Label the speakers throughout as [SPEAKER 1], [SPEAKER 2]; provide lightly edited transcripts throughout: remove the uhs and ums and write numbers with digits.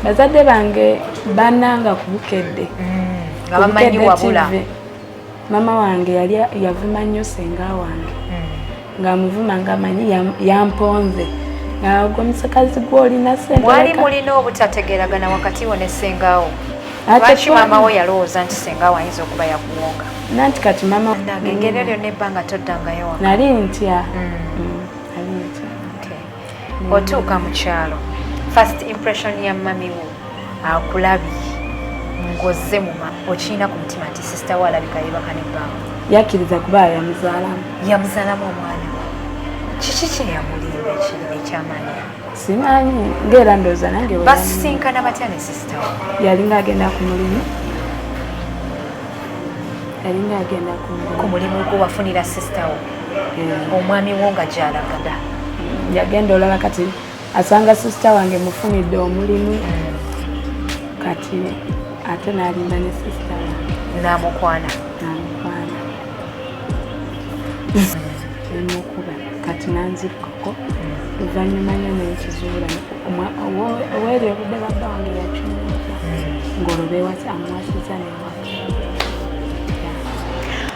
[SPEAKER 1] bazadde bange bananga kubukedde
[SPEAKER 2] abamanyi wabula
[SPEAKER 1] mama wange yali yavuma nnyo senga wange ng'amuvuma ng'amanyi yamponze ng'agwo omusakazi gw'olina sente
[SPEAKER 2] mwali mulina obutategeeragana wakati wo ne sengaawo lwaki maama wo yalowooza nti sengaawo ayinza okuba yakuwonga
[SPEAKER 1] nanti kati mama
[SPEAKER 2] engeri eryo nebbanga toddangayo waka
[SPEAKER 1] nali ntya
[SPEAKER 2] otuuka mu kyalo first impression ya mami wo akulabye ng'ozze muma okirina ku mutima nti sisita wo alabika yebaka nebbanga
[SPEAKER 1] yakkiriza kuba
[SPEAKER 2] yamuzaalamu omwana kiki kyeyamulimba ekyamaanyi
[SPEAKER 1] simanyi ng'era ndowooza nange
[SPEAKER 2] basisinkana batya ne sisita wo
[SPEAKER 1] yalinga agenda ku mulimu
[SPEAKER 2] ku mulimu gwe wafunira sisita wo omwami wo nga gy'alagada
[SPEAKER 1] yagenda olaba kati asanga sisita wange mufunidde omulimu kati ate n'alimba ne sisita wange
[SPEAKER 2] n'amukwana
[SPEAKER 1] emukuba kati nanzirukako luvannyuma nnyo nekizuula oweeri obudde babba wange yakyumuka ng'olwoba amuwasiza newaka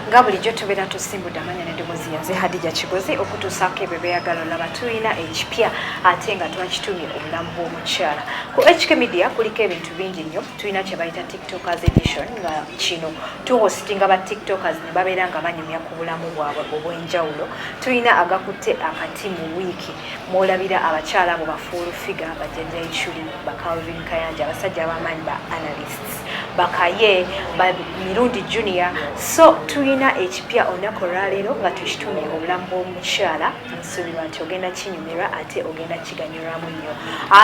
[SPEAKER 2] nga bulijjo tubeera tusimbudde amanya n'eddoboozi yanze Hadija Kigozi okutuusaako ebyo beeyagala olaba tulina ekipya ate nga twakitumye obulamu bw'omukyala ku HK Media kuliko ebintu bingi nnyo tulina kye bayita tiktokers edition nga kino tuhostinga ba tiktokers ne babeera nga banyumya ku bulamu bwabwe obw'enjawulo tulina agakutte akati mu wiiki mwolabira abakyala abo bafuulu figa bajjajja Ichuli ba Calvin Kayanja abasajja ab'amaanyi ba analysts bakaye ba Mirundi Junior so tulina ekipya olunaku olwaleero nga tukitumye obulamu bw'omukyala nsuubirwa nti ogenda kinyumirwa ate ogenda kiganyulwamu nnyo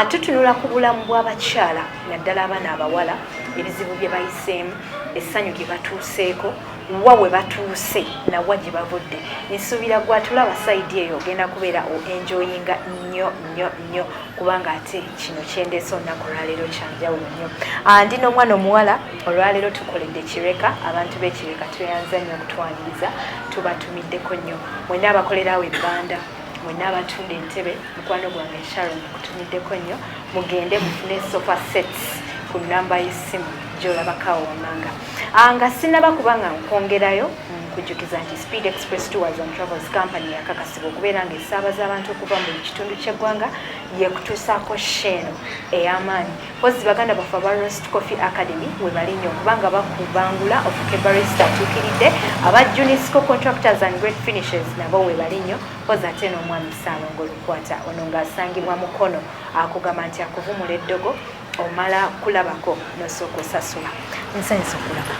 [SPEAKER 2] tutunula ku bulamu bw'abakyala naddala abaana abawala ebizibu bye bayiseemu essanyu gye batuuseeko wa we batuuse nawa gye bavudde nsuubira gwatulaba sayidi eyo ogenda kubeera enjoyinga nnyo kubanga ate kino kyendeesa olunaku olwaleero kyanjawulo nnyo ndina omwana omuwala olwaleero tukoledde kireka abantu b'ekireka tweyanza nnyo okutwaniriza tubatumiddeko nnyo mwenna abakolerawo ebbanda mwenna abatunda entebe mukwano gwange Sharon kutumiddeko nnyo mugende mufune sofa sets ku namba y'essimu gy'olabakawo wammanga nga sinaba kubanga nkwongerayo kujjukiza nti Speed Express Tours and Travels Company yakakasibwa okubeera ng'esaabaza abantu okuva mu kitundu ky'eggwanga yekutuusaako sheeno ey'amaanyi pozi baganda baffe aba Roast Coffee Academy we bali nnyo okubanga bakubangula ofuke barista atuukiridde aba Junisco Contractors and Great Finishes nabo we bali nnyo pozi ate n'omwami Ssaalongo Lukwata ono ng'asangibwa mukono akugamba nti akuvumula eddogo omala kulabako nosooka osasula nsanyusa okulaba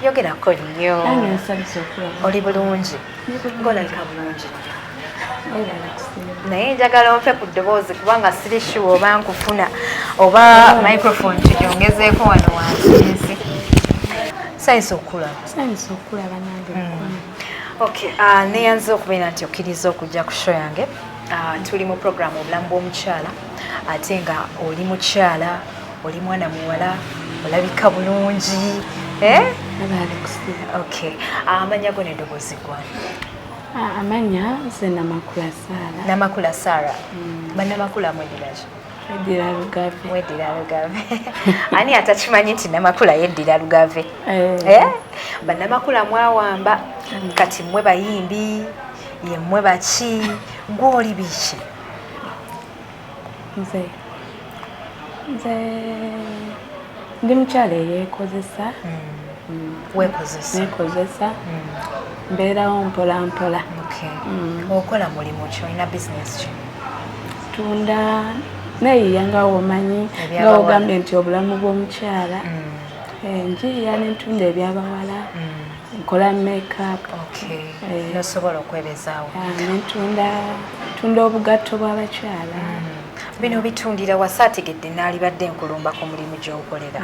[SPEAKER 2] yogerako nnyo oli bulungi ng'olabika bulungi naye njagala ompe ku ddoboozi kubanga siri sure oba nkufuna oba microphone tugyongezeeko wano wansi nsanyusa okulaba nange okay neyanze okubeera nti okkiriza okujja ku show yange tuli mu programu obulamu bw'omukyala ate nga oli mukyala oli mwana muwala olabika bulungi okay amanya go n'eddoboozi gwani
[SPEAKER 1] amanya nze
[SPEAKER 2] Namakula Sara bannamakula mweddiraki weddira lugave ani atakimanyi nti Namakula yeddira lugave bannamakula mwawamba kati mmwe bayimbi yemmwe baki gw'oli biki
[SPEAKER 1] nze ndi mukyala eyeekozesa neekozesa mbeerawo mpola mpola
[SPEAKER 2] okola mulimu ki olina bizinesi ki
[SPEAKER 1] tunda neeyiya nga womanyi nga wogambye nti obulamu bw'omukyala njiya nentunda ebyabawala nkola makeup
[SPEAKER 2] nosobola okwebezaawo
[SPEAKER 1] tunda obugatto bw'abakyala
[SPEAKER 2] bino bitundira wasaategedde naalibadde nkulumba ku mulimu gy'okolera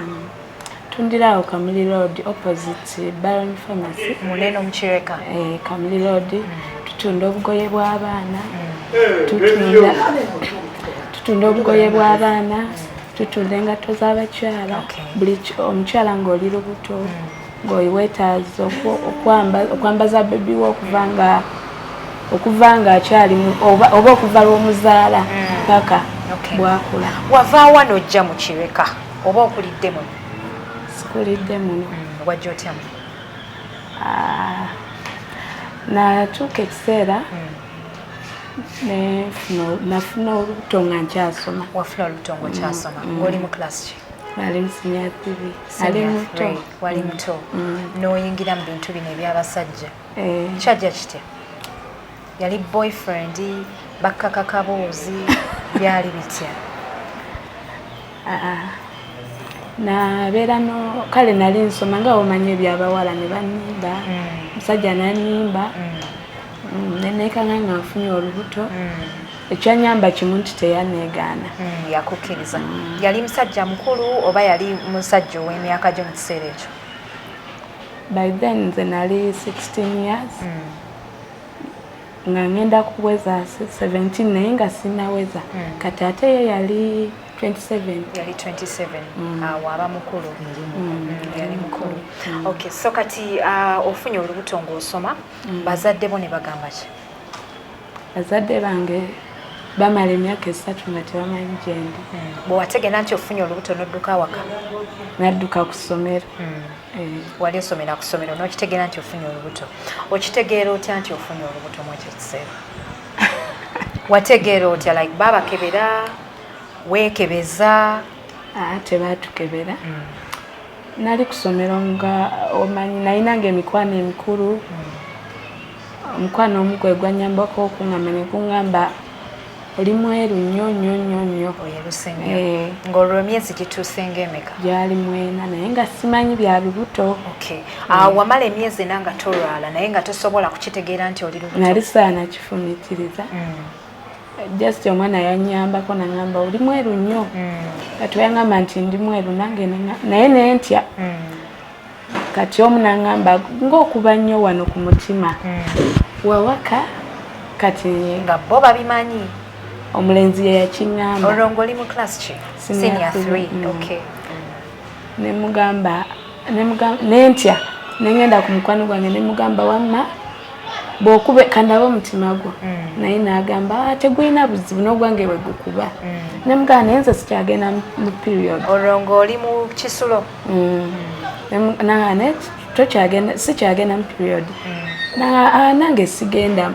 [SPEAKER 1] tundirawo Kamuli Road opposite Baron Pharmacy
[SPEAKER 2] munene omukireka
[SPEAKER 1] Kamuli Road tutunda obugoye bw'abaana tutunda engatto z'abakyala buli omukyala ng'oli lubuto ng'oyiwetaaza okwambaza bebi we okuva nga akyali oba okuva lw'omuzaala paka bwakula.
[SPEAKER 2] Wava wano ojja mu Kireka oba okulidde muno?
[SPEAKER 1] Sikulidde muno.
[SPEAKER 2] Wajja otya?
[SPEAKER 1] Natuuka ekiseera nafuna olubuto nga nkyasoma.
[SPEAKER 2] Wafuna olubuto ng'okyasoma. Ng'oli mu class ki?
[SPEAKER 1] Ali mu senior 3. Ali muto.
[SPEAKER 2] Wali muto. N'oyingira mu bintu bino eby'abasajja. Kyajja kitya? Yali boyfriend, bakkaka kaboozi, byali bitya?
[SPEAKER 1] Nabeera kale nali nsoma nga omanye ebyabawala ne banimba, musajja nanimba, nenekanga nga nfunye olubuto. Ekyanyamba kimu nti teyaneegaana.
[SPEAKER 2] Yakukkiriza. Yali musajja mukulu oba yali musajja ow'emyaka gyo mu kiseera ekyo?
[SPEAKER 1] By then nze nali 16 years. Nga ngenda kuweza 17 naye nga sinaweza. Kati ate ye yali 27.
[SPEAKER 2] Yali 27. Waba mukulu. Yali mukulu. Okay, so kati ofunye olubuto ng'osoma, bazadde bo ne bagamba ki?
[SPEAKER 1] Bazadde bange bamala emyaka 3 nga tebamanyi gye ndi.
[SPEAKER 2] Bwe wategeera nti ofunye olubuto n'odduka awaka?
[SPEAKER 1] Nadduka ku ssomero.
[SPEAKER 2] Wali osomera ku ssomero n'okitegeera nti ofunye olubuto. Okitegeera otya nti ofunye olubuto mu ekyo kiseera? Wategeera otya, like baabakebera, weekebeza?
[SPEAKER 1] Tebaatukebera. Nali ku ssomero nga omanyi nalinanga emikwano emikulu. Omukwano omu gwe gwanyambako okuŋŋamba ne guŋŋamba oli mweru nnyo.
[SPEAKER 2] Oyeruse nnyo. Ng'olwo emyezi gituuse ng'emeka?
[SPEAKER 1] Gyali 4 naye nga simanyi bya lubuto.
[SPEAKER 2] Okay. Wamala emyezi nga tolwala naye nga tosobola kukitegeera nti oli lubuto?
[SPEAKER 1] Nali saana kifumitiriza. Just omwana yannyambako naŋŋamba oli mweru nnyo. Kati yaŋŋamba nti ndi mweru nange naye nentya. Kati omu naŋŋamba ng'okuba nnyo wano ku mutima. Wawaka kati
[SPEAKER 2] nga bo babimanyi.
[SPEAKER 1] Omulenzi ye yakiŋŋamba.
[SPEAKER 2] Olwo ng'oli mu class ki? Senior 3. Okay.
[SPEAKER 1] Nemugamba nentya nengenda ku mukwano gwange nemugamba wamma bw'okube kandaba omutima gwo. Naye n'agamba tegulina buzibu n'ogwange bwe gukuba. Nemugamba naye nze sikyagenda mu period.
[SPEAKER 2] Olwo ng'oli mu kisulo?
[SPEAKER 1] Nangane sikyagenda mu period. Nange sigenda.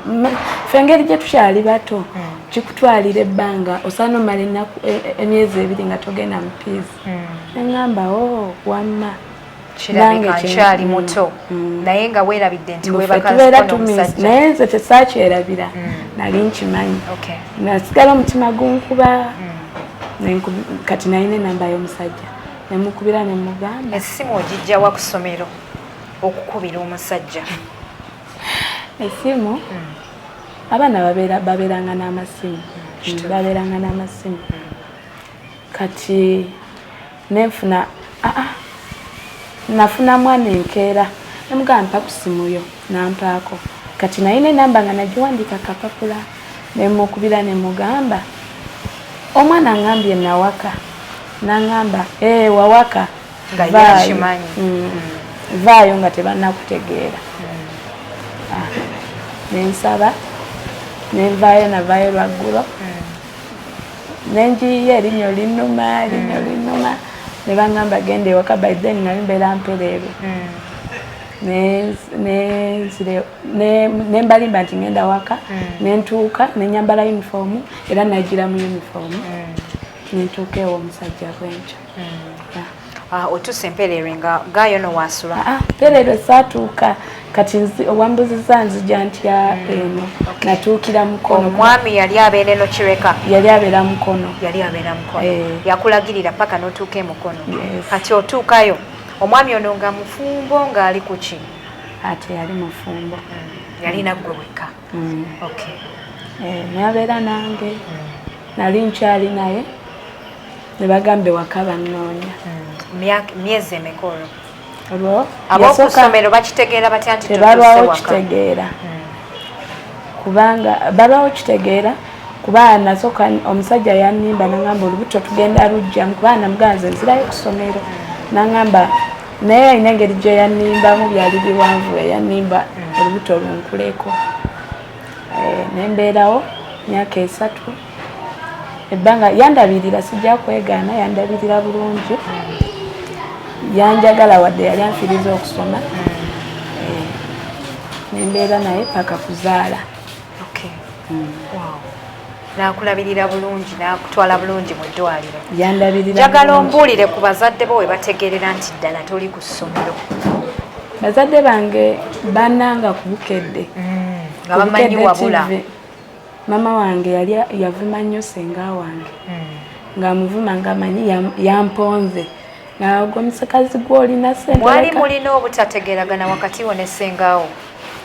[SPEAKER 1] Ffe engeri gye tukyali bato kikutwalira ebbanga osaana omala emyezi 2 nga togenda mu piizi. Neŋŋamba wamma
[SPEAKER 2] kirabika nkyali muto naye nga weerabidde nti
[SPEAKER 1] tubeera tumusajja naye nze tesaakyerabira nali nkimanyi. Nasigala omutima gunkuba kati nalina enamba y'omusajja nemukubira nemugamba.
[SPEAKER 2] Essimu ogijjawa ku ssomero okukubira omusajja?
[SPEAKER 1] Essimu abaana babeeranga n'amasimu. Babeeranga n'amasimu. Kati nenfuna nafuna mwana enkeera nemugamba mpa ku ssimu yo nampaako. Kati nalina enamba nga nagiwandiika kapapula nemukubira nemugamba omwana angambye nawaka. Naŋŋamba wawaka vaayo nga tebannakutegeera. Nensaba nenvaayo navaayo lwaggulo nenjiiyo erinnya linnuma ne baŋŋamba genda ewaka. By then nali mbeera mpereerwe. Nembalimba nti ngenda waka nentuuka nenyambala uniform era nagira mu uniform nentuuka ewo omusajja bwenkyo.
[SPEAKER 2] Otuuse empereerwe nga gaayo nowaasula?
[SPEAKER 1] Mpereerwe saatuuka kati owambuziza nzija ntya eno natuukira Mukono.
[SPEAKER 2] Omwami yali abeera eno Kireka?
[SPEAKER 1] Yali abeera Mukono.
[SPEAKER 2] Yali abeera Mukono. Yakulagirira paka n'otuuka e Mukono? Kati otuukayo omwami ono nga mufumbo ng'ali ku ki?
[SPEAKER 1] Ate yali mufumbo.
[SPEAKER 2] Yali naggwe wekka?
[SPEAKER 1] Nabeera nange nali nkyali naye ne bagamba ewaka bannoonya.
[SPEAKER 2] Myezi emeka olwo?
[SPEAKER 1] Olwo
[SPEAKER 2] ab'oku ssomero bakitegeera batya nti
[SPEAKER 1] tebalwawo kitegeera kubanga balwawo kitegeera kuba nasooka omusajja yannimba naŋŋamba olubuto tugenda lujjamu kuba namugamba nze nzirayo ku ssomero. Naŋŋamba naye alina engeri gye yannimbamu byali biwanvu eyannimba olubuto lunkuleko. Nembeerawo myaka 3 ebbanga yandabirira sijja kwegaana yandabirira bulungi yanjagala wadde yali anfiriza okusoma nembeera naye paka kuzaala.
[SPEAKER 2] Nakulabirira bulungi nakutwala bulungi mu ddwaliro.
[SPEAKER 1] Yandabirira.
[SPEAKER 2] Njagala ombuulire ku bazadde bo we bategeerera nti ddala toli ku ssomero.
[SPEAKER 1] Bazadde bange bannanga ku Bukedde.
[SPEAKER 2] Nga bamanyi wabula.
[SPEAKER 1] Mama wange yali yavuma nnyo senga wange. Ng'amuvuma ng'amanyi yamponze. Gwe musakazi gw'olina ssente.
[SPEAKER 2] Mwali mulina obutategeeragana wakati wo ne sengaawo?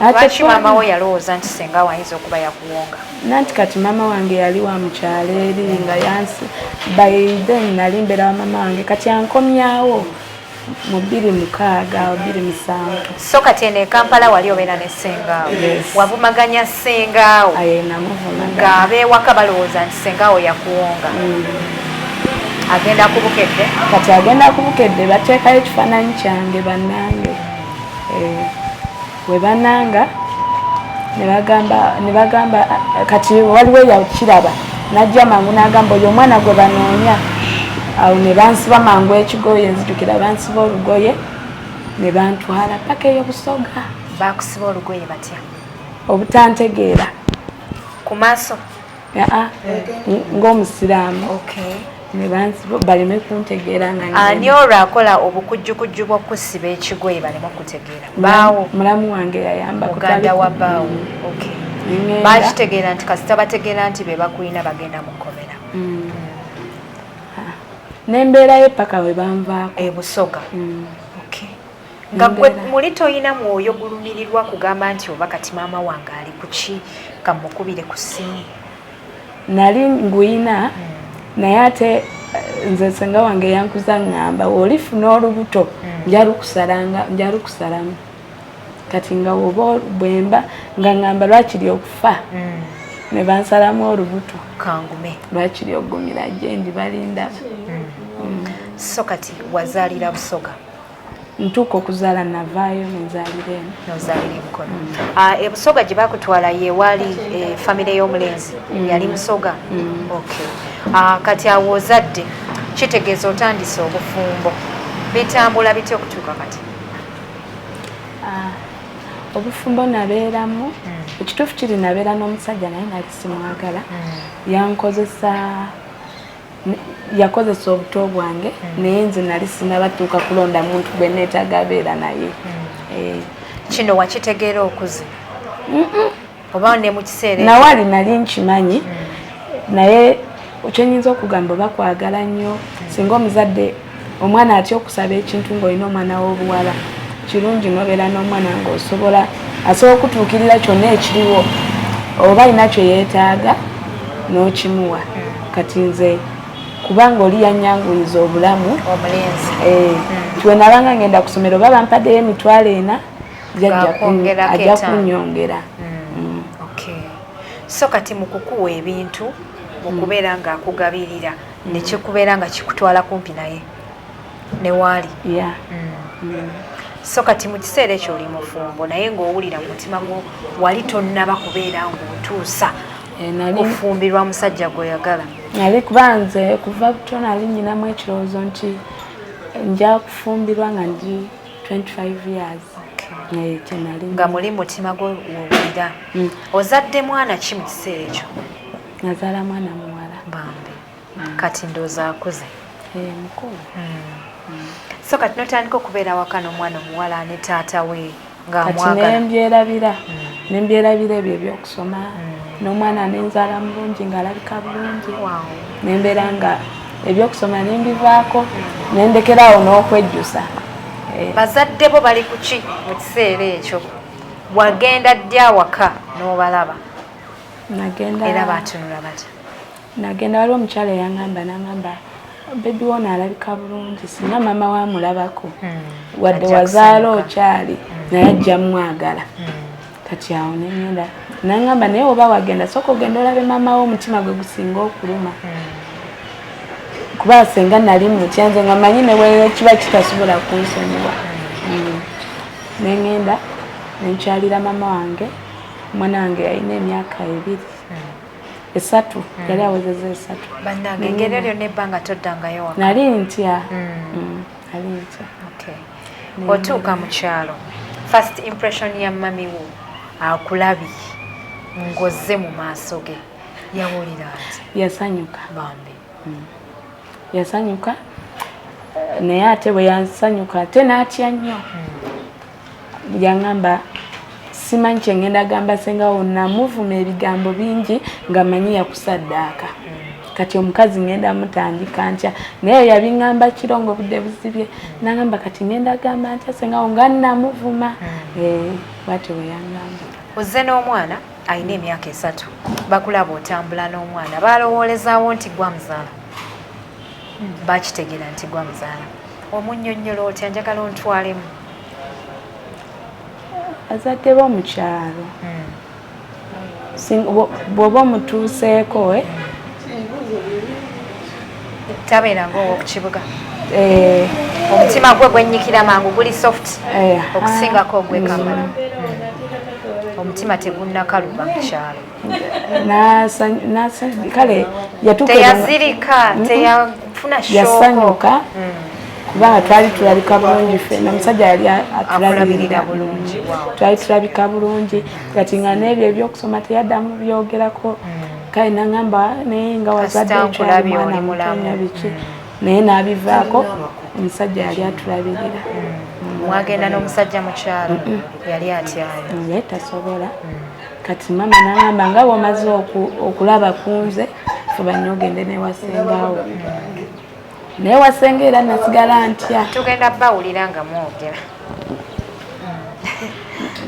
[SPEAKER 2] Lwaki mama wo yalowooza nti senga wayinza okuba yakuwonga?
[SPEAKER 1] Nanti kati mama wange yali wa mukyalo eri nga yansi by then nali mbeera wa mama wange kati ankomyawo mu 2006 2007.
[SPEAKER 2] So kati eno e Kampala wali obeera ne sengaawo? Wavumaganya sengaawo ng'abeewaka balowooza nti sengaawo yakuwonga? Agenda ku Bukedde?
[SPEAKER 1] Kati agenda ku Bukedde bateekayo ekifaananyi kyange bannange. We bananga ne bagamba kati waliwo yakiraba najja mangu n'agamba oyo omwana gwe banoonya. Awo ne bansiba mangu ekigoye nzijukira bansiba olugoye ne bantwala paka eyo Busoga.
[SPEAKER 2] Bakusiba olugoye batya?
[SPEAKER 1] Obutantegeera.
[SPEAKER 2] Ku maaso?
[SPEAKER 1] Ng'omusiraamu. Ne bansiba baleme kuntegeera nga
[SPEAKER 2] ani olwo akola obukujjukujju bw'okusiba ekigoye baleme okutegeera? Baawo?
[SPEAKER 1] Mulamu wange yayamba
[SPEAKER 2] muganda wa baawo. Bakitegeera nti kasita bategeera nti be bakulina bagenda mu kkomera.
[SPEAKER 1] Nembeerayo paka we banvaako
[SPEAKER 2] e Busoga. Nga gwe muli toyina mwoyo gulumirirwa kugamba nti oba kati maama wange ali ku ki kamukubire ku ssimu?
[SPEAKER 1] Nali nguyina naye ate nze senga wange yankuza ngamba olifuna olubuto njalukusalamu kati nga oba bwemba nga ngamba lwakiri okufa ne bansalamu olubuto
[SPEAKER 2] kangume
[SPEAKER 1] lwakiri ogumira gyendi balindaba.
[SPEAKER 2] So kati wazaalira Busoga?
[SPEAKER 1] Ntuuka okuzaala navaayo nenzaalira eno.
[SPEAKER 2] Nozaalira e Mukono. E Busoga gye bakutwala ye waali famire y'omulenzi yali Musoga? Kati awo ozadde kitegeeza otandise obufumbo bitambula bitya okutuuka kati?
[SPEAKER 1] Obufumbo nabeeramu ekituufu kiri nabeera n'omusajja naye nali simwagala yakozesa obuto bwange naye nze nali sinabatuuka kulonda muntu gwe neetaaga abeera naye.
[SPEAKER 2] Kino wakitegeera okuze? Oba ne mu kiseera
[SPEAKER 1] nawali nali nkimanyi naye kyenyinza okugamba oba kwagala nnyo singa omuzadde omwana atya okusaba ekintu ng'olina omwana w'obuwala kirungi n'obeera n'omwana ng'osobola asobola okutuukirira kyonna ekiriwo oba alina kye yeetaaga n'okimuwa. Kati nze kubanga oli yannyanguyiza obulamu
[SPEAKER 2] omulenzi
[SPEAKER 1] bwe nabanga ngenda ku ssomero oba bampaddeyo emitwalo 4 ajja kunnyongera.
[SPEAKER 2] So kati mu kukuwa ebintu mukubeera ng'akugabirira ne kikubeera nga kikutwala kumpi naye ne waali? So kati mu kiseera ekyo oli mufumbo naye ng'owulira mu mutima gwo wali tonnaba kubeera ng'otuusa kufumbirwa musajja gw'oyagala?
[SPEAKER 1] Nali kuba nze kuva buto nali nyinamu ekirowoozo nti nja kufumbirwa nga ndi 25 years.
[SPEAKER 2] Nga muli mutima gwo wowulira. Ozadde mwana ki mu kiseera ekyo?
[SPEAKER 1] Nazaala mwana muwala.
[SPEAKER 2] Bambi. Kati ndowooza akuze?
[SPEAKER 1] Mukulu.
[SPEAKER 2] So kati notandika okubeera waka n'omwana omuwala ne taata we ng'amwagala?
[SPEAKER 1] Kati nembyerabira ebyo ebyokusoma n'omwana nenzaala mulungi ng'alabika bulungi nembeera nga ebyokusoma nembivaako nendekeraawo n'okwejjusa.
[SPEAKER 2] Bazadde bo bali ku ki mu kiseera ekyo? Wagenda ddi awaka n'obalaba? Era baatunula batya?
[SPEAKER 1] Nagenda waliwo omukyala n'angamba bebi wona alabika bulungi singa maama wamulabako wadde wazaala okyali naye ajja mwagala. Kati awo nengenda nangamba naye oba wagenda sooka ogenda olabe maama wo omutima gwe gusinga okuluma kuba senga nali mutya nze nga manyi ne bwe kiba kitasobola kunsonyiwa. Nengenda nenkyalira maama wange omwana wange yalina emyaka 2 esatu yali awezezza esatu
[SPEAKER 2] bannange engeri eryo nebbanga toddangayo waka
[SPEAKER 1] nali ntya nali ntya
[SPEAKER 2] otuuka mu kyalo first impression ya mami wo akulabye ng'ozze mu maaso ge yawulira ati
[SPEAKER 1] yasanyuka
[SPEAKER 2] bambi
[SPEAKER 1] yasanyuka naye ate bwe yansanyuka ate n'atya nnyo yaŋŋamba simanyi kye ŋŋenda gamba sengawo namuvuma ebigambo bingi nga manyi yakusaddaaka kati omukazi ŋŋenda mutandika ntya naye yabiŋŋamba kiro ng'obudde buzibye n'aŋŋamba kati ŋŋenda gamba ntya sengawo nga namuvuma bw'atyo bwe yaŋŋamba.
[SPEAKER 2] Ozze n'omwana alina emyaka 3 bakulaba otambula n'omwana balowoolezaawo nti gwa muzaala bakitegeera nti gwa muzaala omunnyonnyola otya njagala ontwalemu
[SPEAKER 1] azadde bo mu kyalo bw'oba omutuuseeko
[SPEAKER 2] tabeera ng'owo ku kibuga omutima gwe gwennyikira mangu guli soft okusingako ogwekamala omutima tegunnakaluba mu kyalo
[SPEAKER 1] kale
[SPEAKER 2] teyazirika teyafuna
[SPEAKER 1] yasanyuka kubanga twali tulabika bulungi ffenna omusajja yali atulabirira bulungi twali tulabika bulungi kati nga n'ebyo ebyokusoma teyaddamu byogerako kale naŋŋamba naye nga wazadde ekyali mwana mutonya biki naye n'abivaako omusajja yali atulabirira.
[SPEAKER 2] Mwagenda n'omusajja mu kyalo yali atyayo
[SPEAKER 1] naye tasobola kati mama n'aŋŋamba nga bw'omaze okulaba ku nze fuba nnyo ogende n'ewasengaawo naye wasenga era nasigala ntya
[SPEAKER 2] tugenda bawulira nga mwogera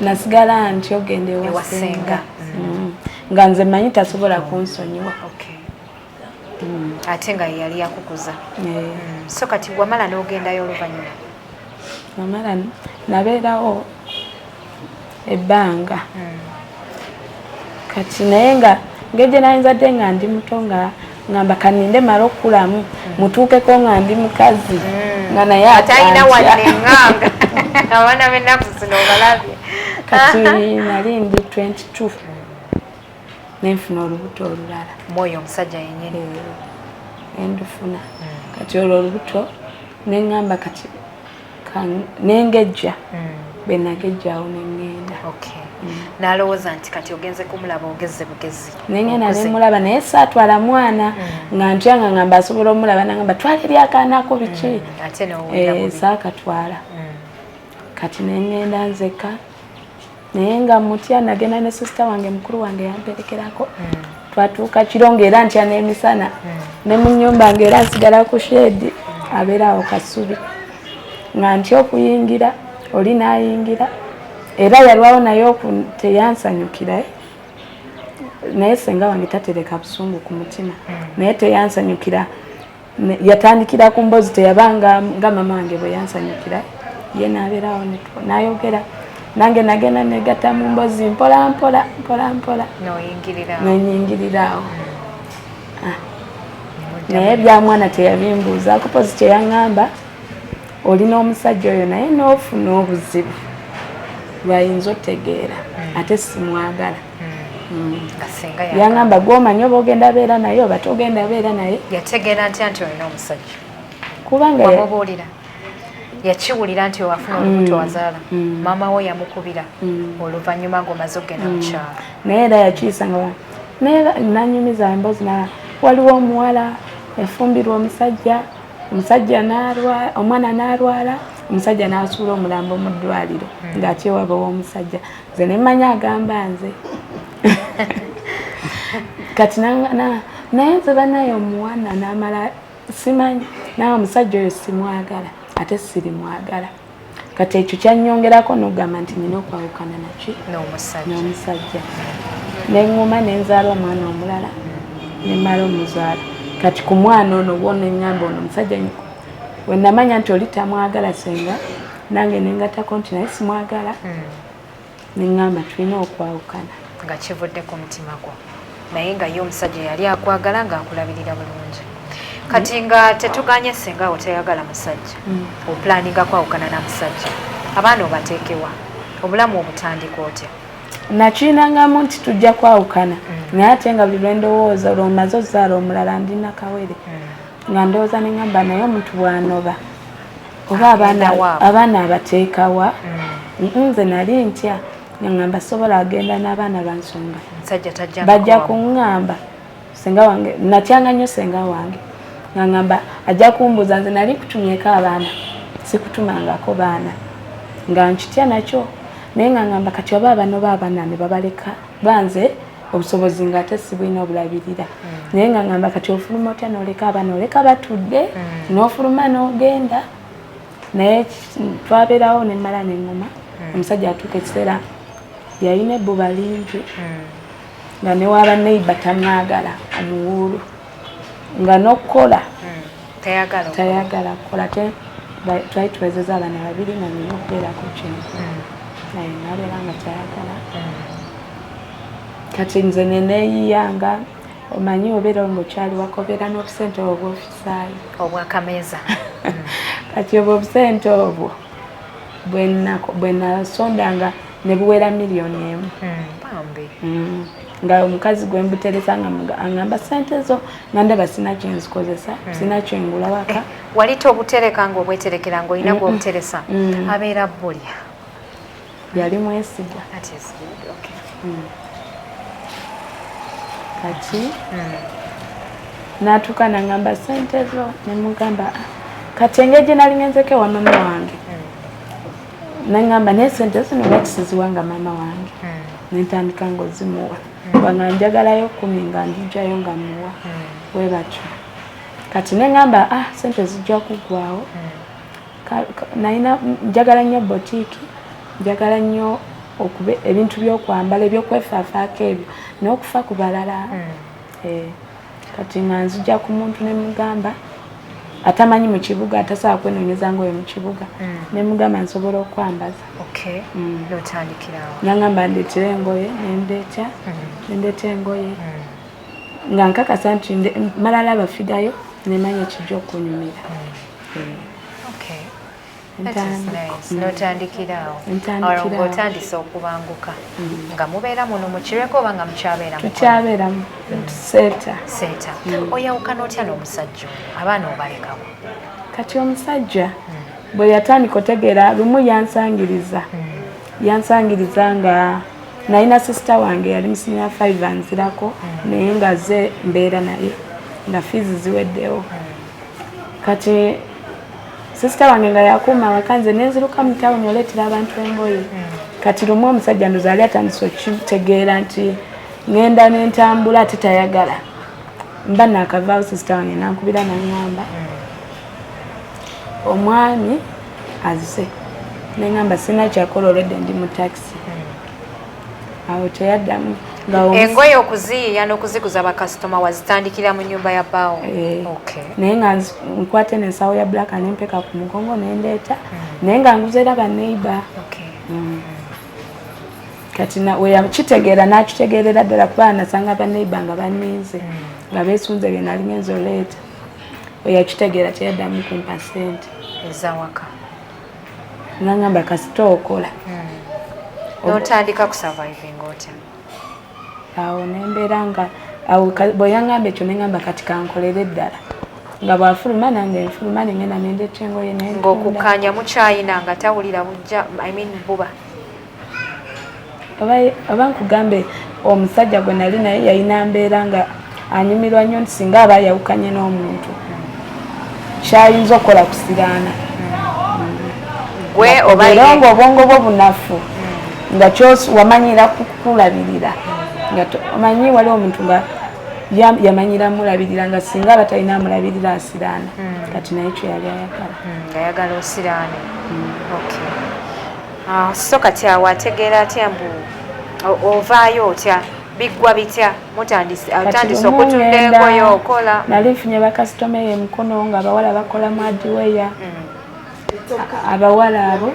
[SPEAKER 1] nasigala ntya ogende ewasenga nga nze manyi tasobola kunsonyiwa
[SPEAKER 2] ate nga yali yakukuza so kati wamala n'ogendayo oluvannyuma
[SPEAKER 1] wamala nabeerawo ebbanga kati naye nga ng'egye nayinzadde nga ndi muto nga ngamba kaninde mala okukulamu mutuukeko nga ndi mukazi nga naye
[SPEAKER 2] atalina wanneŋŋanga abaana b'ennaku zino obalabye
[SPEAKER 1] kati nali ndi 22 nenfuna olubuto olulala
[SPEAKER 2] mwoyo omusajja yennyini
[SPEAKER 1] endufuna kati olwo olubuto neŋŋamba kati nengejja bwe nagejjaawo neŋŋenda
[SPEAKER 2] n'alowooza nti kati ogenze kumulaba ogezze bugezi
[SPEAKER 1] nengenda nemulaba naye saatwala mwana nga ntya nga ngamba asobola omulaba nagamba twala eri akaanako biki saakatwala kati nengenda nzeka naye nga mutya nagenda ne sisita wange mukulu wange yamperekerako twatuuka kiro ngaera ntya n'emisana ne mu nnyumba ngaera nsigala ku shedi abeera awo kasubi nga ntya okuyingira oli n'ayingira era yalwawo naye teyansanyukira naye senga wange tatereka busungu ku mutima naye teyansanyukira yatandikira ku mbozi teyabanga nga mama wange bwe yansanyukira ye n'abeerawo n'ayogera nange nagenda negatta mu mbozi mpola mpola nenyingirirawo naye byamwana teyabimbuuzaako pozi kyeyaŋŋamba olina omusajja oyo naye n'ofuna obuzibu lwayinza otegeera ate simwagala yaŋŋamba gw'omanyi oba ogenda beera naye oba togenda beera naye
[SPEAKER 2] yategeera ntya nti olina omusajja
[SPEAKER 1] kubanga
[SPEAKER 2] wamubuulira yakiwulira nti owafuna olubuto wazaala maama wo yamukubira oluvannyuma ng'omaze okgenda mu kyalo
[SPEAKER 1] naye era yakiisa nga naye nanyumiza emboozi waliwo omuwala yafumbirwa omusajja omwana n'alwala omusajja n'asuula omulambo mu ddwaliro ng'akyewaba w'omusajja nze ne mmanyi agamba nze kati naye nze banaye omuwana n'amala simanyi naye omusajja oyo simwagala ate sirimwagala kati ekyo kyannyongerako n'ogamba nti nina okwawukana naki n'omusajja neŋŋuma nenzaala omwana omulala nemmala omuzaala kati ku mwana ono wona eŋŋamba ono omusajja we namanya nti oli tamwagala senga nange nengatako nti naye simwagala neŋŋamba tulina okwawukana
[SPEAKER 2] nga kivudde ku mutima gwo naye nga ye omusajja yali akwagala ng'akulabirira bulungi kati nga tetuganye senga otayagala musajja opulaninga kwawukana na musajja abaana obateekewa obulamu obutandika otya
[SPEAKER 1] nakinangamu nti tujja kwawukana naye ate nga buli lwendowooza olwomaze ozaala omulala ndina kawere nga ndowooza ne ngamba naye omuntu bw'anoba oba abaana abateekawa nze nali ntya ngamba sobola agenda n'abaana bansonga bajja kuŋŋamba senga wange natyanga nnyo senga wange nga ngamba ajja kumbuuza nze nali kutumyeko abaana sikutumangako baana nga nkitya nakyo naye nga ngamba kati oba abanoba abaana ne babaleka banze obusobozi nga ate sibwina obulabirira naye nga ngamba kati ofuluma otya n'oleka abaana oleka batudde n'ofuluma n'ogenda naye twabeerawo ne mmala n'eŋŋoma omusajja atuuka ekiseera yalina ebbuba lingi nga ne waaba neiba tamwagala omuwuulu nga n'okukola tayagala kukola te twali tuwezeza abaana babiri nga nina okubeerako kino naye nabeera nga tayagala kati nze neneeyiyanga omanyi obeera ng'okyali wakobeera n'obusente obwo bw'ofisaayo
[SPEAKER 2] obwakameeza
[SPEAKER 1] kati obwo obusente obwo bwe nasondanga ne buwera miliyoni emu nga omukazi gwe mbuteresa ngamba sente zo nga ndaba sina kyenzikozesa sina kyengula waka
[SPEAKER 2] walita obutereka ng'obweterekera ng'olina gw'obuteresa abeera bulya
[SPEAKER 1] yali mwesiga kati n'atuuka nangamba sente zo nemugamba kati engeri gye nali ngenzeko ewa mama wange nangamba naye sente zino bakisiziwanga mama wange nentandika ng'ozimuwa wanga njagalayo 10 nga ndijjayo nga muwa bwe batyo kati nengamba sente zijja kuggwawo nalina njagala nnyo botiiki njagala nnyo okuba ebintu by'okwambala eby'okwefaafaako ebyo n'okufa ku balala kati nga nzijja ku muntu ne mugamba atamanyi mu kibuga atasobola kwenoonyeza ngoye mu kibuga ne mugamba nsobola okwambaza nangamba ndeetera engoye nendeeta engoye nga nkakasa nti malala abafigayo nemanya ekijja okunyumira
[SPEAKER 2] notandikiraawo awo ng'otandise okubanguka nga mubeera muno mu kireko oba nga
[SPEAKER 1] tukyabeera mu seeta
[SPEAKER 2] oyawukana otya n'omusajja abaana obalekawo
[SPEAKER 1] kati omusajja bwe yatandika otegeera lumu yansangiriza nga nalina sisita wange yali musinya 5 anzirako naye nga ze mbeera naye nga fiizi ziweddewo kati sisita wange nga yakuuma awaka nze nenziruka mu tawuni oleetera abantu engoye kati lumu omusajja ndoza ali atandise okitegeera nti ngenda nentambula ate tayagala mba nakavaawo sisita wange nankubira naŋŋamba omwami azze neŋŋamba sina kyakola olwedde ndi mu takisi awo teyaddamu
[SPEAKER 2] engoye okuziyiya n'okuziguza bakasitoma wazitandikira mu nnyumba ya bbaawo
[SPEAKER 1] naye nga nkwate n'ensawo ya bbulaka nempeka ku mugongo nendeeta naye nga nguzeera baneiba kati weyakitegeera n'akitegeerera ddala kuba nasanga baneiba nga banniize nga beesunze bye nali ngenza oleeta weyakitegeera teyaddamu kumpa sente
[SPEAKER 2] ezawaka
[SPEAKER 1] nangamba kasita okola
[SPEAKER 2] n'otandika kusurvivinga otya
[SPEAKER 1] awo nembeera nga bwe yangamba ekyo nengamba kati kankolere ddala nga bwafuluma nange nfuluma nengenda nendeeta engoye
[SPEAKER 2] ng'okukkaanya mukyayina nga tawulira bujja buba
[SPEAKER 1] oba nkugambe omusajja gwe nali naye yalina mbeera nga anyumirwa nnyo nti singa aba yawukanye n'omuntu kyayinza okukola kusiraana
[SPEAKER 2] gwe oba
[SPEAKER 1] era ng'obwongo bwo bunafu nga wamanyira kukulabirira nga omanyi waliwo omuntu nga yamanyira mulabirira nga singa aba talina amulabirira asiraana kati naye kyo yali ayagala
[SPEAKER 2] ngayagala osiraane so kati awo ategeera atya mbu ovaayo otya biggwa bitya mutandise okutunda engoye okola
[SPEAKER 1] nali nfunye bakasitoma eyo emukono nga abawala bakola madiweya abawala abo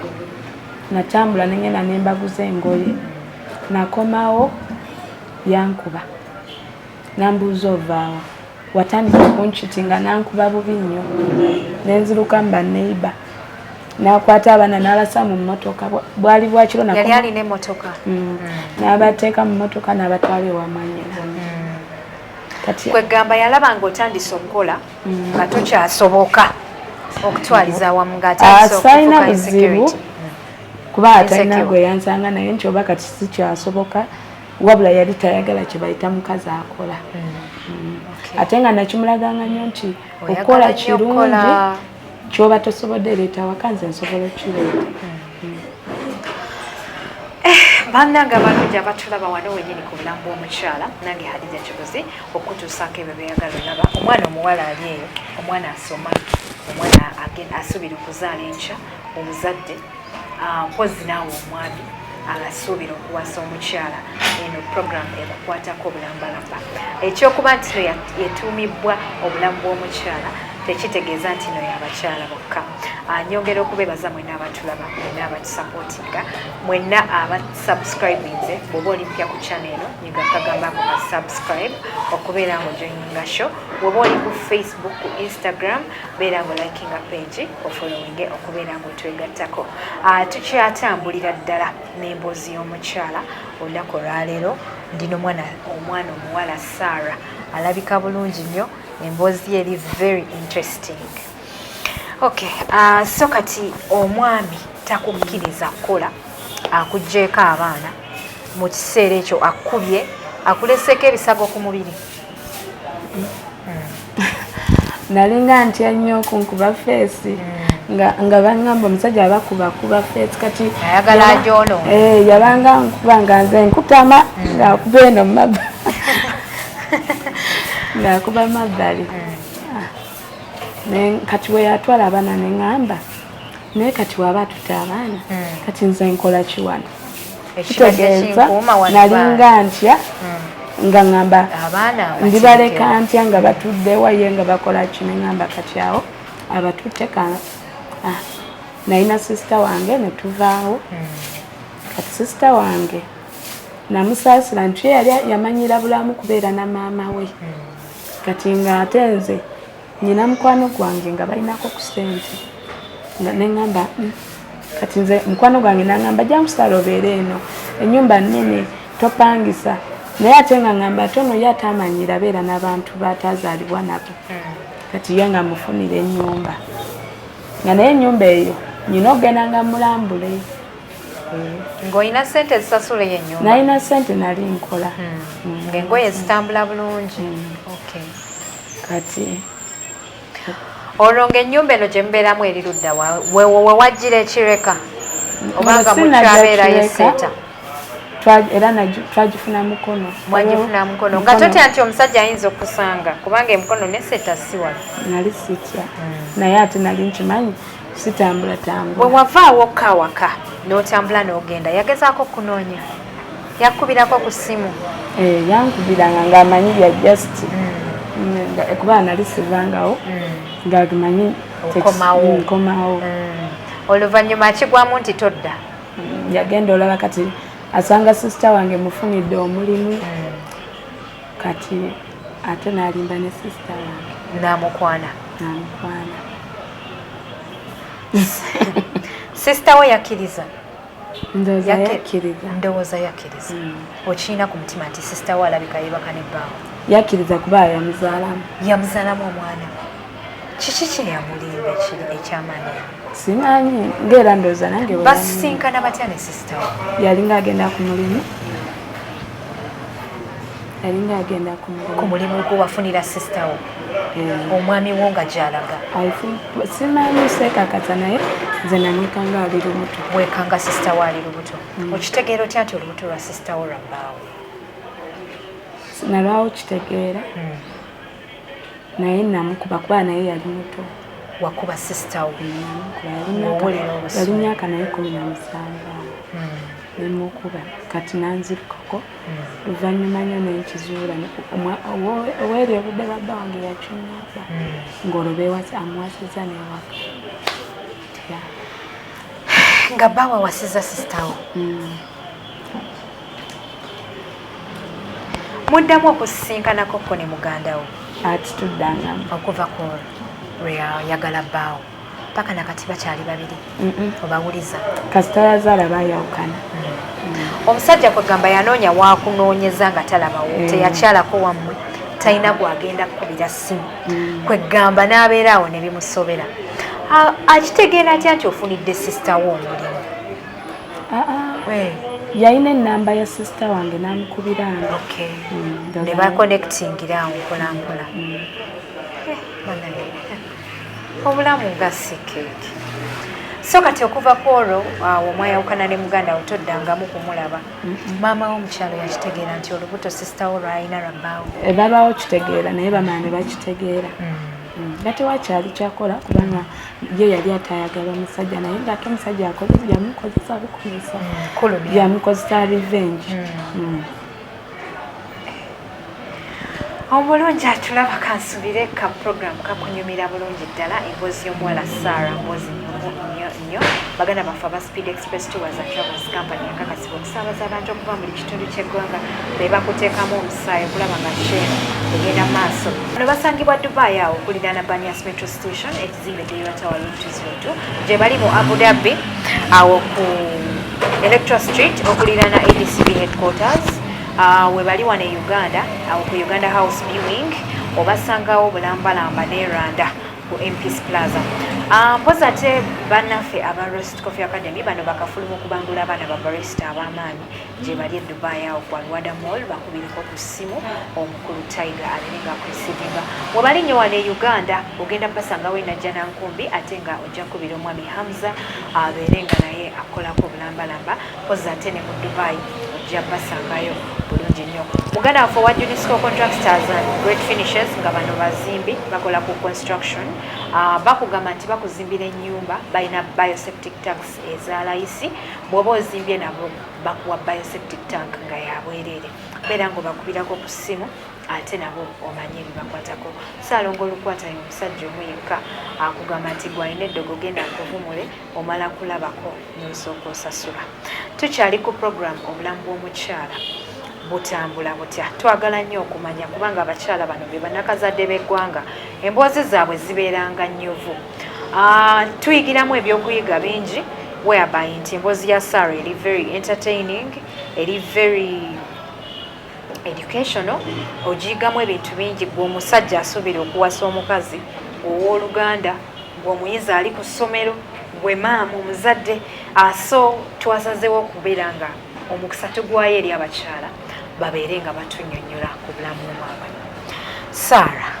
[SPEAKER 1] natambula nengenda nembaguza engoye nakomawo yankuba nambuuza ovaawa watandika kunkitinga nankuba bubi nnyo nenziruka mu baneiba n'akwata abaana n'abassa mu mmotoka bwali bwakiro
[SPEAKER 2] yali alina emmotoka
[SPEAKER 1] n'abateeka mu mmotoka n'abatwala ewa mwannyina
[SPEAKER 2] kwegamba yalaba ng'otandise okukola nga tokyasoboka okutwaliza awamu
[SPEAKER 1] ng'atalina buzibu kuba atalina gwe yansanga naye nti oba kati sikyasoboka wabula yali tayagala kye bayita mukazi akola ate nga nakimulaganga nnyo nti okukola kirungi kyoba tosobodde leeta waka nze nsobola okireeta
[SPEAKER 2] bannange abalungi abatulaba wano wenyini ku bulamu bw'omukyala nange Hadija Kibuzi okutuusaako ebyo byeyagala olaba omwana omuwala ali eyo omwana asoma omwana asuubira okuzaala enkya omuzadde mpozi naawe omwami asuubira okuwasa omukyala eno puroguramu ekukwatako obulambalamba ekyokuba nti no yetuumibwa obulamu bw'omukyala tekitegeeza nti no y'abakyala bokka nyongera okubeebaza mwenna abatulaba mwenna abatusapootinga mwenna abasubscribinze bw'oba olimpya ku channel eno nyiga kagambako ka subscribe okubeera nga ojoininga show bw'oba oli ku Facebook ku Instagram beera nga olikinga page ofollowinge okubeera nga otwegattako tukyatambulira ddala n'emboozi y'omukyala olunaku olwaleero ndina omwana omuwala Sarah alabika bulungi nnyo emboozi eri very interesting okay so kati omwami takukkiriza kukola akugjeeko abaana mu kiseera ekyo akubye akuleseeko ebisago ku mubiri
[SPEAKER 1] nalinga ntya nnyo okunkuba feesi nga baŋŋamba omusajja abakubakuba feesi kati
[SPEAKER 2] ayagala ajono
[SPEAKER 1] yabanga nkuba nga nze nkutama ng'akuba eno mu mabbali ng'akuba mabbali kati we yatwala abaana ne ŋŋamba naye kati waba atuta abaana kati nze nkola kiwano kitegeeza nalinga ntya nga ŋŋamba ndibaleka ntya nga batuddewa ye nga bakola kino ŋŋamba kati awo abatutte nalina sisita wange ne tuvaawo kati sisita wange namusaasira nti yali yamanyira bulamu kubeera na maama we kati nga ate nze nyina mukwano gwange nga balinako ku ssente nga neŋŋamba kati nze mukwano gwange naŋŋamba jankusala obeera eno ennyumba nnene topangisa naye ate nga ŋŋamba tono ye atamanyira beera n'abantu batazaalibwa nabo kati ye nga mufunira ennyumba nga naye ennyumba eyo nyina okgenda nga mulambule
[SPEAKER 2] ng'olina ssente zisasula y'ennyumba
[SPEAKER 1] nalina ssente nali nkola
[SPEAKER 2] ng'engoye zitambula bulungi
[SPEAKER 1] kati
[SPEAKER 2] olwo ng'ennyumba eno gye mubeeramu eri ludda we wajjira ekireka obanga mukyabeerayo esseeta
[SPEAKER 1] era twagifuna mukono
[SPEAKER 2] mwagifuna mukono nga totya nti omusajja ayinza okusanga kubanga emikono n'esseeta siwala
[SPEAKER 1] nali sitya naye ate nali nkimanyi sitambula tambula
[SPEAKER 2] we wavaawo okawaka n'otambula n'ogenda yagezaako okunoonya yakubirako ku ssimu
[SPEAKER 1] yankubiranga ng'amanyi bya just kuba nali sivangawo ng'agimanyi nkomawo
[SPEAKER 2] oluvannyuma akigwamu nti todda
[SPEAKER 1] yagenda olaba kati asanga sisita wange mufunidde omulimu kati ate n'alimba ne sisita wange
[SPEAKER 2] n'amukwana sisita we yakkiriza ndowooza yakkiriza okiina ku mutima nti sisita we alabika yeebaka nebbaawo
[SPEAKER 1] yakkiriza kuba
[SPEAKER 2] yamuzaalamu omwana kiki kyeyamulimba ekyamaanyi
[SPEAKER 1] simanyi ng'era ndowooza nange
[SPEAKER 2] basisinkana batya ne sisita we
[SPEAKER 1] yalinga agenda ku mulimu
[SPEAKER 2] ku mulimu gwe wafunira sisita wo omwami wo nga gy'alaga
[SPEAKER 1] simanyi seekakasa naye nze namwekanga ali lubuto
[SPEAKER 2] wekanga sisita wo ali lubuto okitegeera otya nti olubuto lwa sisita wo lwabbaawo
[SPEAKER 1] nalwawo kitegeera naye namukuba kuba naye yali muto
[SPEAKER 2] wakuba sisita wo
[SPEAKER 1] yali myaka naye 17 nemukuba kati nanzirukako luvannyuma nnyo nenkizuula oweeri obudde bwa Bbawange yakinyaba ng'olwo amuwasiza newaka
[SPEAKER 2] nga bba wawasiza sisita wo muddamu okusisinkanako ko ne muganda wo
[SPEAKER 1] ati tuddangamu
[SPEAKER 2] okuva ku lwe yagala bbaawo paka nakati bakyali babiri obawuliza
[SPEAKER 1] kasita Yazaala bayawukana
[SPEAKER 2] omusajja kwegamba yanoonya waakunoonyeza nga talabawo teyakyalako wammwe talina gwagenda kukubira ssimu kwegamba n'abeeraawo ne bimusobera akitegeera atya nti ofunidde sisita wo omulimu
[SPEAKER 1] yalina ennamba ya sisita wange n'amukubiranga
[SPEAKER 2] ne bakonektingiraawo mpolampola obulamu nga sikeeki so kati okuva ku olwo omwayawukana ne muganda wo toddangamu kumulaba maama w'omukyalo yakitegeera nti olubuto sisita wo lwalina lwabbaawo
[SPEAKER 1] babaawo kitegeera naye bamala ne bakitegeera nga tewakyali kyakola kubanga ye yali atayagala omusajja naye ngaate omusajja yamukozesa bukozesa yamukozesa revenge
[SPEAKER 2] omulungi atulaba kansubire ka programu kakunyumira bulungi ddala emboozi y'omuwala Sarah mboozi nnyo baganda baffe aba Speed Express Tours and Travels Company yakakasibwa okusaabaza abantu okuva buli kitundu ky'eggwanga be bakuteekamu omusaayi okulaba nga kyeno egenda maaso bano basangibwa Dubai awo okuliraana Banias Metro Station ekizimbe Daiwa Tower Route 202 gye bali mu Abu Dhabi awo ku Electro Street okuliraana ADCB Headquarters we bali wane Uganda awo ku Uganda House Viewing obasangawo bulambalamba ne Rwanda ku MP's Plaza mpozi ate bannaffe aba Roast Coffee Academy bano bakafulumu okubangula abaana ba barista ab'amaanyi gye bali e Dubai awo ku Alwada Mall bakubireko ku ssimu omukulu Tiger alinga kwesiginga we bali nnyo wane Uganda ogenda basangawo enajja nankumbi ate nga ojja kubira omwami Hamza abeere nga naye akolako bulambalamba mpozi ate ne mu Dubai ojja basangayo bulungi nnyo muganda waffe wa Unisco Contractors and Great Finishes nga bano bazimbi bakola ku construction bakugamba nti bakuzimbira ennyumba balina bioseptic tanks ezalayisi bw'oba ozimbye nabo bakuwa bioseptic tank nga yabwereere beera nga bakubirako ku ssimu ate nabo omanye ebibakwatako Saalongo Olukwatayo omusajja omu yekka akugamba nti gwalina eddogo genda kuvumule omala kulabako n'osooka osasula tukyali ku programu obulamu bw'omukyala butambula butya twagala nnyo okumanya kubanga abakyala bano be bannakazadde b'eggwanga emboozi zaabwe zibeeranga nnyovu tuyigiramu ebyokuyiga bingi whereby nti emboozi ya Sarah eri very entertaining eri very educational ogiyigamu ebintu bingi gwe omusajja asuubira okuwasa omukazi ow'oluganda gwe omuyizi ali ku ssomero gwe maama omuzadde so twasazeewo okubeera nga omukisa tugwayo eri abakyala babeere nga batunnyonnyola ku bulamu bwabwe Sarah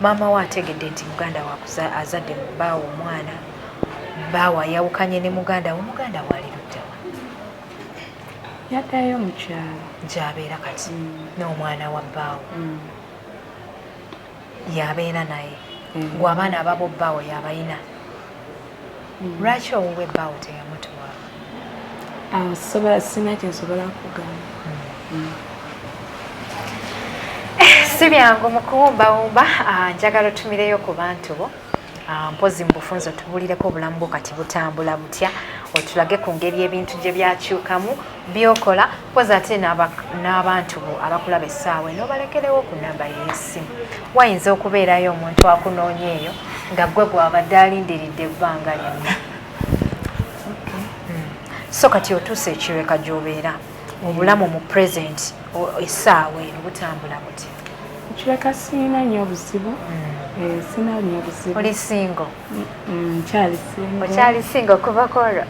[SPEAKER 2] maama we ategedde nti muganda wa azadde mu bbaawa omwana bbaawa yawukanye ne muganda we ali luddawa
[SPEAKER 1] yaddayo mu kyalo
[SPEAKER 2] gy'abeera kati n'omwana wa bbaawo y'abeera naye gwe abaana ababo bbaawo y'abayina lwaki owuwe bbaawo teyamutuwa
[SPEAKER 1] sina kyensobola kugamba
[SPEAKER 2] si byangu mu kuwumbawumba njagala otumireyo ku bantu bo mpozi mu bufunzo tubulireko obulamu bwo kati butambula butya otulage ku ngeri ebintu gye byakyukamu byokola mpozi ate n'abantu bo abakulaba essaawa n'obalekerewo ku namba y'essimu wayinza okubeerayo omuntu akunoonya eyo nga gwe gwabadde alindiridde ebbanga lyonna so kati otuuse ekiweka gy'obeera obulamu mu present essaawa eno butambula buti
[SPEAKER 1] ekiweka siina nnyo obuzibu sina nnyo obuzibu
[SPEAKER 2] oli singo
[SPEAKER 1] okyali
[SPEAKER 2] singo okuva kolwo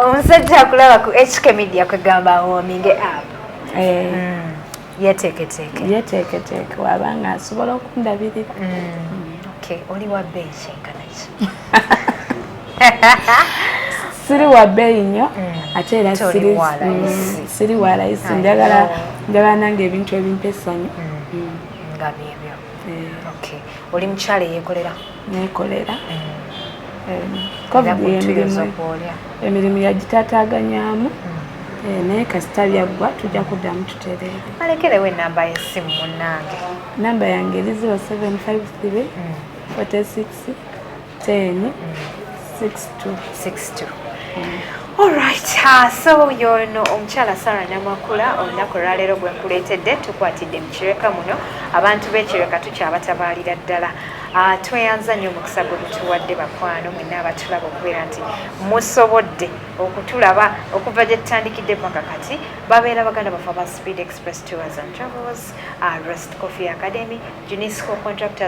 [SPEAKER 2] omusajja akulaba ku HK Media kwegamba wominge app
[SPEAKER 1] yeteeketeeke wabanga asobola okundabirira
[SPEAKER 2] oli wa bbeeyi kyenkanaki
[SPEAKER 1] siri wa bbeeyi nnyo ate era siri wa layisi njagala nange ebintu ebimpa essanyu
[SPEAKER 2] nga byebyo oli mukyala eyeekolera
[SPEAKER 1] neekolera emirimu yagitaataganyaamu naye kasita byaggwa tujja kuddamu tutereere
[SPEAKER 2] alekerewo enamba y'essimu munnange
[SPEAKER 1] namba yange eri 0753 46 10 62
[SPEAKER 2] Alright, so yono omukyala Sarah Namakula olunaku lwaleero gwe nkuleetedde tukwatidde mu kireka muno abantu b'ekireka tukyabatabaalira ddala tweyanza nnyo omukisa gwe mutuwadde bakwano mwenna abatulaba okubeera nti musobodde okutulaba okuva gye tutandikidde paka kati babeera baganda bafe aba Speed Express Tours and Travels, Rest Coffee Academy, Junisco Contractors